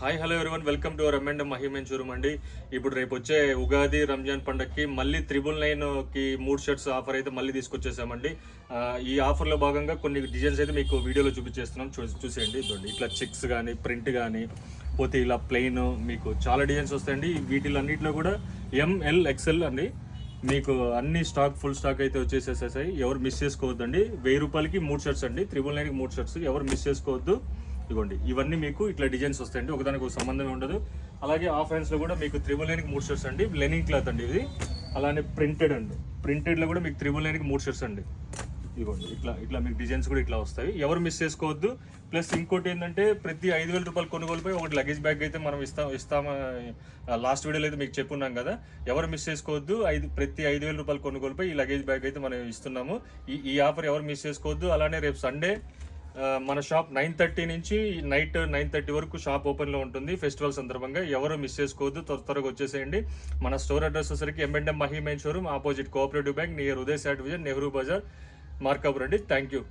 Hi hello everyone, welcome to our M&M Mahiman showroom అండి. ఇప్పుడు రేపు వచ్చే ఉగాది రంజాన్ పండగకి మళ్ళీ 999కి 3 షర్ట్స్ ఆఫర్ అయితే మళ్ళీ తీసుకొచ్చేసామండి. ఈ ఆఫర్లో భాగంగా కొన్ని డిజైన్స్ అయితే మీకు వీడియోలో చూపించేస్తున్నాం, చూసేయండి. ఇదండి, ఇట్లా చెక్స్ కానీ ప్రింట్ కానీ పోతే ఇలా ప్లెయిన్ మీకు చాలా డిజైన్స్ వస్తాయండి. వీటిలన్నింటిలో కూడా ML XL అండి. మీకు అన్ని ఫుల్ స్టాక్ అయితే వచ్చేసేసాయి. ఎవరు మిస్ చేసుకోవద్దండి. 1000 రూపాయలకి 3 షర్ట్స్ అండి, 999కి 3 షర్ట్స్, ఎవరు మిస్ చేసుకోవద్దు. ఇదిగోండి, ఇవన్నీ మీకు ఇట్లా డిజైన్స్ వస్తాయండి, ఒకదానికి ఒక సంబంధమే ఉండదు. అలాగే ఆఫ్ హ్యాండ్స్లో కూడా మీకు 999కి 3 షర్ట్స్ అండి, లెనిన్ క్లాత్ అండి ఇది. అలానే ప్రింటెడ్ అండి, ప్రింటెడ్లో కూడా మీకు 999కి 3 షర్ట్స్ అండి. ఇదిగోండి, ఇట్లా మీకు డిజైన్స్ కూడా ఇట్లా వస్తాయి, ఎవరు మిస్ చేసుకోవద్దు. ప్లస్ ఇంకోటి ఏంటంటే, ప్రతి 5000 రూపాయలు కొనుగోలుపై ఒకటి లగేజ్ బ్యాగ్ అయితే మనం ఇస్తాము. లాస్ట్ వీడియోలో అయితే మీకు చెప్పున్నాం కదా, ఎవరు మిస్ చేసుకోవద్దు. ప్రతి 5000 రూపాయలు కొనుగోలుపై ఈ లగేజ్ బ్యాగ్ అయితే మనం ఇస్తున్నాము. ఈ ఆఫర్ ఎవరు మిస్ చేసుకోవద్దు. అలానే రేపు సండే మన షాప్ 9:30 నుంచి నైట్ 9:30 వరకు షాప్ ఓపెన్లో ఉంటుంది. ఫెస్టివల్ సందర్భంగా ఎవరు మిస్ చేసుకోవద్దు, త్వరగా వచ్చేసేయండి. మన స్టోర్ అడ్రస్ వచ్చేసరికి M&M Mahiman showroom, opposite cooperative bank, near Uday sat vision, Nehru Bazar, Markapuram అండి. Thank you.